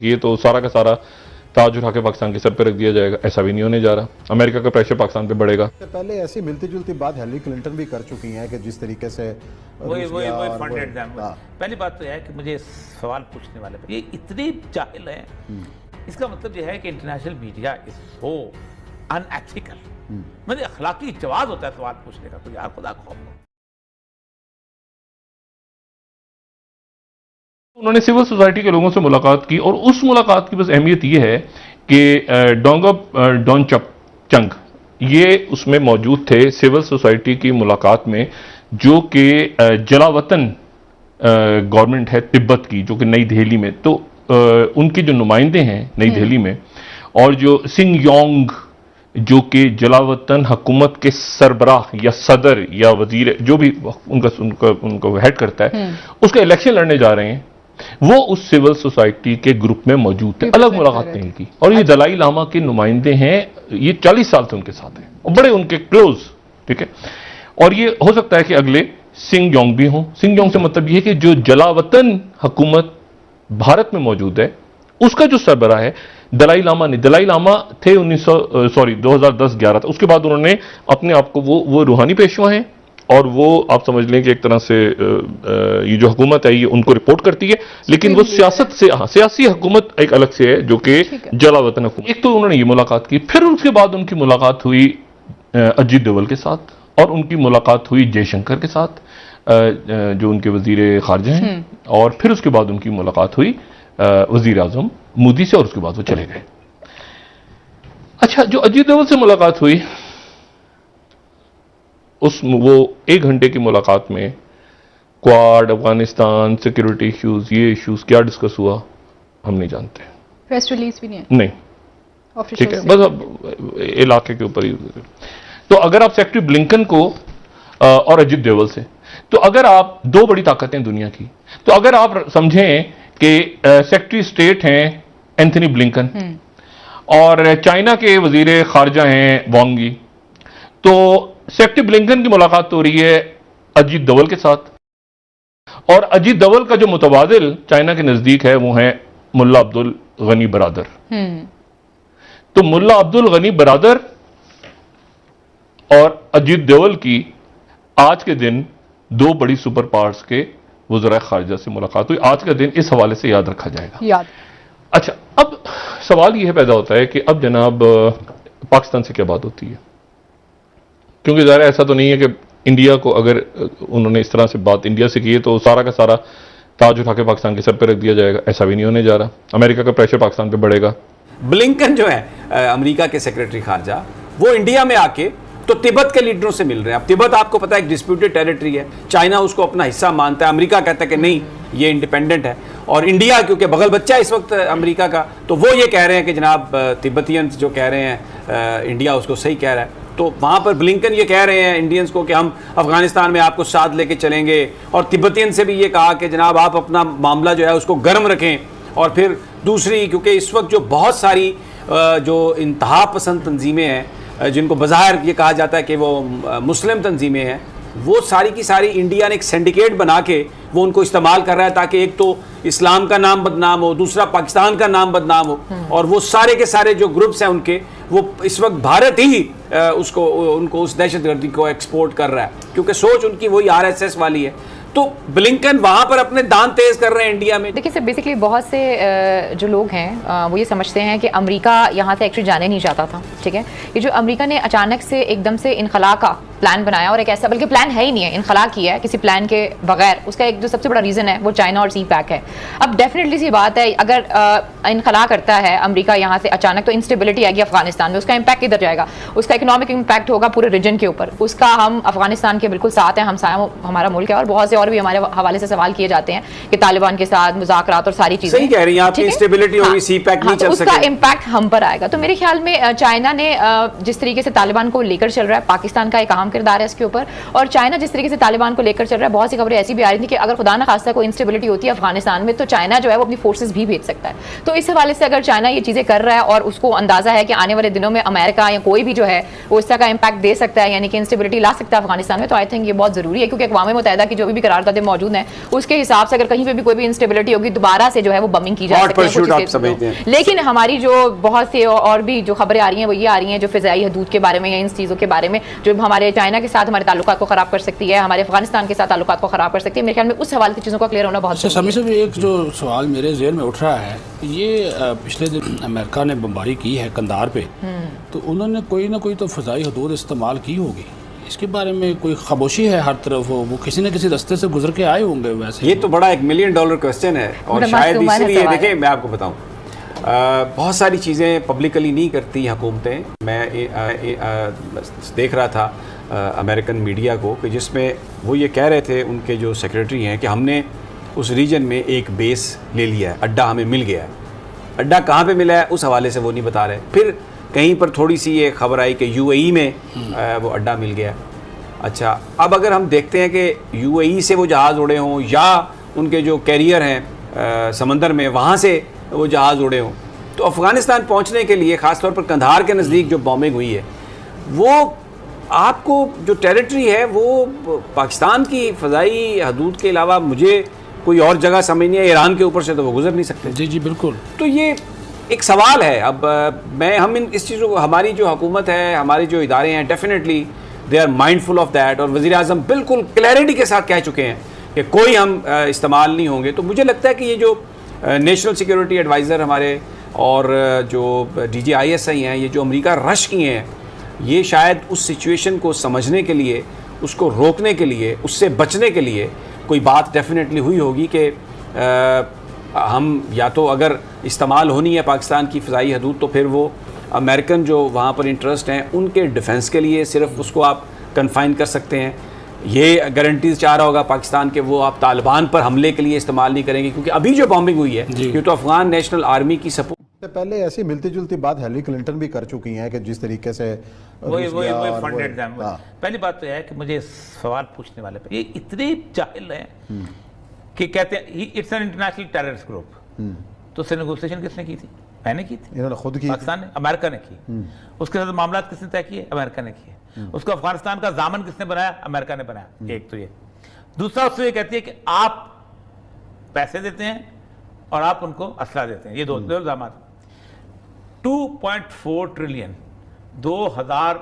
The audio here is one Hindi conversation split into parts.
ये तो सारा का सारा ताज उठा के पाकिस्तान के सर पे रख दिया जाएगा, ऐसा भी नहीं होने जा रहा। अमेरिका का प्रेशर पाकिस्तान पे बढ़ेगा। पहले ऐसी मिलती जुलती बात हिलरी क्लिंटन भी कर चुकी हैं कि जिस तरीके से वही फंडेड them। पहली बात तो यह है कि मुझे सवाल पूछने वाले ये इतने जाहिल हैं, इसका मतलब यह है कि international media is so unethical. मतलब अखलाकी जवाब होता है सवाल पूछने का, तो यार खुदा खौफ। उन्होंने सिविल सोसाइटी के लोगों से मुलाकात की और उस मुलाकात की बस अहमियत यह है कि डोंगप डोनचंग ये उसमें मौजूद थे सिविल सोसाइटी की मुलाकात में, जो कि जलावतन गवर्नमेंट है तिब्बत की, जो कि नई दिल्ली में, तो उनके जो नुमाइंदे हैं नई दिल्ली में, और जो सिंग योंग जो कि जलावतन हुकूमत के सरबराह या सदर या वजीर जो भी उनका हेड करता है, उसका इलेक्शन लड़ने जा रहे हैं, वो उस सिविल सोसाइटी के ग्रुप में मौजूद थे। अलग मुलाकातें इनकी, और ये दलाई लामा के नुमाइंदे हैं, ये 40 साल से उनके साथ हैं और बड़े उनके क्लोज, ठीक है। और ये हो सकता है कि अगले सिंग योंग भी हों। सिंग योंग से मतलब ये है कि जो जलावतन हुकूमत भारत में मौजूद है उसका जो सरबराह है दलाई लामा नहीं। दलाई लामा थे 2010-11 था, उसके बाद उन्होंने अपने आप को वो रूहानी पेशवा हैं और वो आप समझ लें कि एक तरह से ये जो हुकूमत है ये उनको रिपोर्ट करती है, लेकिन वो सियासत से, सियासी हुकूमत एक अलग से है जो कि जलावतन हुकूमत। एक तो उन्होंने ये मुलाकात की, फिर उसके बाद उनकी मुलाकात हुई अजीत डोवल के साथ, और उनकी मुलाकात हुई जयशंकर के साथ जो उनके वजीर खारजा हैं, और फिर उसके बाद उनकी मुलाकात हुई वजीर आजम मोदी से, और उसके बाद वो चले गए। अच्छा, जो अजीत डोवल से मुलाकात हुई वो 1 घंटे की मुलाकात में क्वाड, अफगानिस्तान, सिक्योरिटी इश्यूज, ये इश्यूज क्या डिस्कस हुआ हम नहीं जानते। प्रेस रिलीज भी नहीं है, नहीं, ठीक है, बस अब इलाके के ऊपर ही। तो अगर आप सेक्रेटरी ब्लिंकन को और अजीत डोवल से, तो अगर आप दो बड़ी ताकतें दुनिया की, तो अगर आप समझें कि सेक्रेटरी स्टेट हैं एंथनी ब्लिंकन और चाइना के वजीर खारजा हैं वांग यी, तो सेक्रेटरी ब्लिंकन की मुलाकात हो रही है अजीत डोवल के साथ, और अजीत डोवल का जो मुतबादिल चाइना के नजदीक है वो है मुल्ला अब्दुल गनी बरादर। तो मुल्ला अब्दुल गनी बरादर और अजीत डोवल की आज के दिन दो बड़ी सुपर पावर्स के वज़राए खारजा से मुलाकात हुई। आज का दिन इस हवाले से याद रखा जाएगा। अच्छा, अब सवाल यह पैदा होता है कि अब जनाब पाकिस्तान से क्या बात होती है, क्योंकि ज़ाहिर ऐसा तो नहीं है कि इंडिया को अगर उन्होंने इस तरह से बात इंडिया से की है तो सारा का सारा ताज उठा के पाकिस्तान के सर पे रख दिया जाएगा, ऐसा भी नहीं होने जा रहा। अमेरिका का प्रेशर पाकिस्तान पे बढ़ेगा। ब्लिंकन जो है अमेरिका के सेक्रेटरी खारजा, वो इंडिया में आके तो तिब्बत के लीडरों से मिल रहे हैं। अब तिब्बत आपको पता है एक डिस्प्यूटेड टेरिटरी है, चाइना उसको अपना हिस्सा मानता है, अमेरिका कहता है कि नहीं ये इंडिपेंडेंट है, और इंडिया क्योंकि बगल बच्चा है इस वक्त अमेरिका का, तो वो ये कह रहे हैं कि जनाब तिब्बतियंस जो कह रहे हैं इंडिया उसको सही कह रहा है। तो वहाँ पर ब्लिंकन ये कह रहे हैं इंडियंस को कि हम अफगानिस्तान में आपको साथ लेके चलेंगे, और तिब्बतियन से भी ये कहा कि जनाब आप अपना मामला जो है उसको गर्म रखें। और फिर दूसरी, क्योंकि इस वक्त जो बहुत सारी जो इंतहा पसंद तंजीमें हैं जिनको बज़ाहिर ये कहा जाता है कि वो मुस्लिम तंजीमें हैं, वो सारी की सारी इंडिया ने एक सिंडिकेट बना के वो उनको इस्तेमाल कर रहा है ताकि एक तो इस्लाम का नाम बदनाम हो, दूसरा पाकिस्तान का नाम बदनाम हो, और वो सारे के सारे जो ग्रुप्स हैं उनके, वो इस वक्त भारत ही उनको उस दहशतगर्दी को एक्सपोर्ट कर रहा है, क्योंकि सोच उनकी वही RSS वाली है। तो ब्लिंकन वहां पर अपने दांत तेज कर रहे हैं इंडिया में। देखिए सर, बेसिकली बहुत से जो लोग हैं वो ये समझते हैं कि अमेरिका यहाँ से एक्चुअली जाने नहीं चाहता था, ठीक है। ये जो अमेरिका ने अचानक से एकदम से इनखला का प्लान बनाया, और एक ऐसा, बल्कि प्लान है ही नहीं है, इनखला किया है किसी प्लान के बगैर, उसका एक जो सबसे बड़ा रीज़न है वो चाइना और CPEC है। अब डेफिनेटली सी बात है, अगर इनखला करता है अमेरिका यहाँ से अचानक, तो इंस्टेबिलिटी आएगी अफगानिस्तान में, उसका इम्पैक्ट किधर जाएगा, उसका इकोनॉमिक इम्पैक्ट होगा पूरे रीजन के ऊपर। उसका हम अफगानिस्तान के बिल्कुल साथ हैं, हम हमारा मुल्क है, और बहुत से और भी हमारे हवाले से सवाल किए जाते हैं कि तालिबान के साथ मुज़ाकरात और सारी चीजें। सही कह रही हैं आप, इंस्टेबिलिटी होगी, CPEC नहीं चल सकेगा, उसका इम्पैक्ट हम पर आएगा। तो मेरे ख्याल में चाइना ने जिस तरीके से तालिबान को लेकर चल रहा है, पाकिस्तान का एक अहम किरदार है इसके ऊपर, और चाइना जिस तरीके से तालिबान को लेकर चल रहा है, बहुत सी खबरें ऐसी भी आ रही थी कि अगर खुदा न खास्ता कोई इंस्टेबिलिटी होती है अफगानिस्तान में, तो चाइना जो है वो अपनी फोर्सेस भी भेज सकता है। तो इस हवाले से अगर चाइना ये चीजें कर रहा है और उसको अंदाजा है कि आने वाले दिनों में अमेरिका या कोई भी जो है वो इस तरह का इम्पैक्ट दे सकता है, यानी कि इंस्टेबिलिटी ला सकता है अफगानिस्तान में, तो आई थिंक ये बहुत जरूरी है, क्योंकि अक़वाम मुत्तहिदा की जो भी करारदादें मौजूद हैं, उसके हिसाब से अगर कहीं पे भी कोई भी इंस्टेबिलिटी होगी दोबारा से जो है वो बमिंग की जा सकती है। लेकिन हमारी जो बहुत से और भी जो खबरें आ रही हैं वो ये आ रही हैं जो फिजाई हदूद के बारे में या इन चीज़ों के बारे में जो हमारे चाइना के साथ हमारे ताल्लुकात को ख़राब कर सकती है, हमारे अफगानिस्तान के साथ ताल्लुकात को ख़राब कर सकती है। मेरे ख्याल में उस हवाले की चीज़ों का क्लियर होना बहुत अच्छा। समी साहब, एक जो सवाल मेरे ज़हन में उठ रहा है, ये पिछले दिन अमेरिका ने बमबारी की है कंधार पे, तो उन्होंने कोई ना कोई तो फ़ज़ाई हदूद इस्तेमाल की होगी, इसके बारे में कोई खामोशी है हर तरफ, वो किसी न किसी रास्ते से गुजर के आए होंगे। वैसे ये तो बड़ा $1 मिलियन क्वेश्चन है और शायद इसीलिए देखें, मैं आपको बताऊं, बहुत सारी चीज़ें पब्लिकली नहीं करती हुकूमतें। मैं देख रहा था अमेरिकन मीडिया को कि जिसमें वो ये कह रहे थे, उनके जो सेक्रेटरी हैं, कि हमने उस रीजन में एक बेस ले लिया है, अड्डा हमें मिल गया है। अड्डा कहाँ पे मिला है उस हवाले से वो नहीं बता रहे। फिर कहीं पर थोड़ी सी ये खबर आई कि UAE में वो अड्डा मिल गया। अच्छा, अब अगर हम देखते हैं कि UAE से वो जहाज़ उड़े हों या उनके जो कैरियर हैं समंदर में वहाँ से वो जहाज़ उड़े हों, तो अफ़गानिस्तान पहुँचने के लिए ख़ासतौर पर कंधार के नज़दीक जो बॉम्बिंग हुई है, वो आपको जो टेरिटरी है वो पाकिस्तान की फ़ज़ाई हदूद के अलावा मुझे कोई और जगह समझ नहीं है। ईरान के ऊपर से तो वो गुजर नहीं सकते। जी जी बिल्कुल। तो ये एक सवाल है। अब हम इस चीज़ों को, हमारी जो हुकूमत है, हमारे जो इदारे हैं, definitely they are mindful of that, और वज़ीर आज़म बिल्कुल क्लैरिटी के साथ कह चुके हैं कि कोई हम इस्तेमाल नहीं होंगे। तो मुझे लगता है कि ये जो नेशनल सिक्योरिटी एडवाइज़र हमारे और जो DGISI हैं, ये जो अमेरिका रश किए हैं, ये शायद उस सिचुएशन को समझने के लिए, उसको रोकने के लिए, उससे बचने के लिए कोई बात डेफिनेटली हुई होगी कि हम या तो अगर इस्तेमाल होनी है पाकिस्तान की फ़ज़ाई हदूद, तो फिर वो अमेरिकन जो वहाँ पर इंटरेस्ट हैं उनके डिफेंस के लिए सिर्फ उसको आप कन्फाइन कर सकते हैं। ये गारंटीज चाह रहा होगा पाकिस्तान के वो आप तालिबान पर हमले के लिए इस्तेमाल नहीं करेंगे, क्योंकि अभी जो बॉम्बिंग हुई है ये तो अफगान नेशनल आर्मी की सपोर्ट से पहले ऐसी मिलती जुलती बात हिलरी क्लिंटन भी कर चुकी हैं कि जिस तरीके से वही फंडेड them। पहली बात तो है कि मुझे सवाल पूछने वाले पे ये इतने जाहिल हैं कि कहते हैं it's an international terrorist group. तो उससे नेगोशिएशन किसने की थी? मैंने की थी, इन्होंने खुद की, पाकिस्तान ने, अमेरिका ने की। उसके साथ मामला किसने तय किए? अमेरिका ने किए। उसको अफगानिस्तान का जामन किसने बनाया? अमेरिका ने बनाया। एक तो ये। दूसरा उससे ये कहती है कि आप पैसे देते हैं और आप उनको असला देते हैं। ये दो इल्जाम। 2.4 ट्रिलियन 2000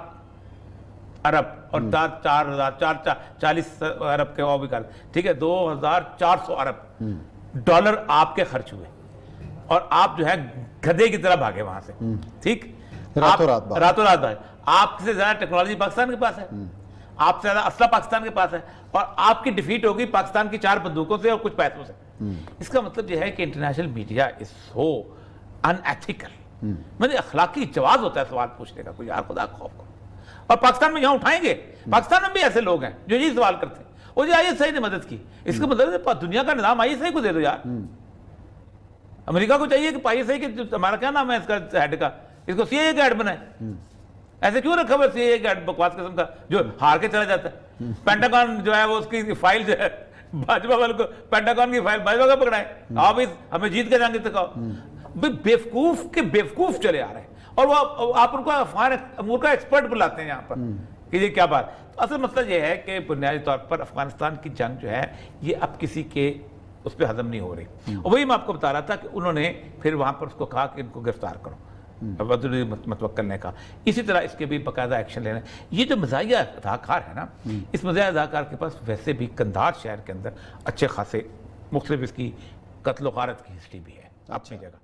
अरब और 40 अरब के और भी कर, ठीक है, 2400 अरब डॉलर आपके खर्च हुए और आप जो है गधे की तरह भागे वहां से। ठीक, रातों रात भागे। आपसे ज्यादा टेक्नोलॉजी पाकिस्तान के पास है, आपसे ज्यादा असला पाकिस्तान के पास है, और आपकी डिफीट होगी पाकिस्तान की 4 बंदूकों से और कुछ पैसों से। इसका मतलब यह है कि international media is so unethical. मतलब अखलाकी जवाब होता है सवाल पूछने का, कोई यार खुदा खौफ को। और पाकिस्तान में यहां उठाएंगे, पाकिस्तान में भी ऐसे लोग हैं जो ये सवाल करते हैं, और जो ISI ने मदद की। इसका मतलब दुनिया का निजाम ISI को दे दो यार। अमेरिका को चाहिए कि ISI के, हमारा क्या नाम है इसका हेड का, इसको CIA का हेड बनाए। ऐसे क्यों रखा हुआ CIA का हेड बकवास किस्म का जो हार के चला जाता है? पेंटागन जो है वो उसकी फाइल जो है भाजपा वालों को, पेंटागन की फाइल भाजपा का पकड़ाए, आप हमें जीत के जाएंगे तो बेवकूफ के बेवकूफ चले आ रहे हैं। और वो आप उनको अफगान का एक्सपर्ट बुलाते हैं यहाँ पर कि ये क्या बात। तो असल मसला ये है कि बुनियादी तौर पर अफगानिस्तान की जंग जो है ये अब किसी के उस पर हजम नहीं हो रही। और वही मैं आपको बता रहा था कि उन्होंने फिर वहाँ पर उसको कहा कि इनको गिरफ्तार करो, मतवक्कल ने कहा। इसी तरह इसके भी बाकायदा एक्शन लेना। ये जो मज़ाहिया अदाकार है ना, इस मज़ाहिया अदाकार के पास वैसे भी कंधार शहर के अंदर अच्छे खासे मुख्तलिफ इसकी कत्ल वारत की हिस्ट्री भी है अपनी जगह।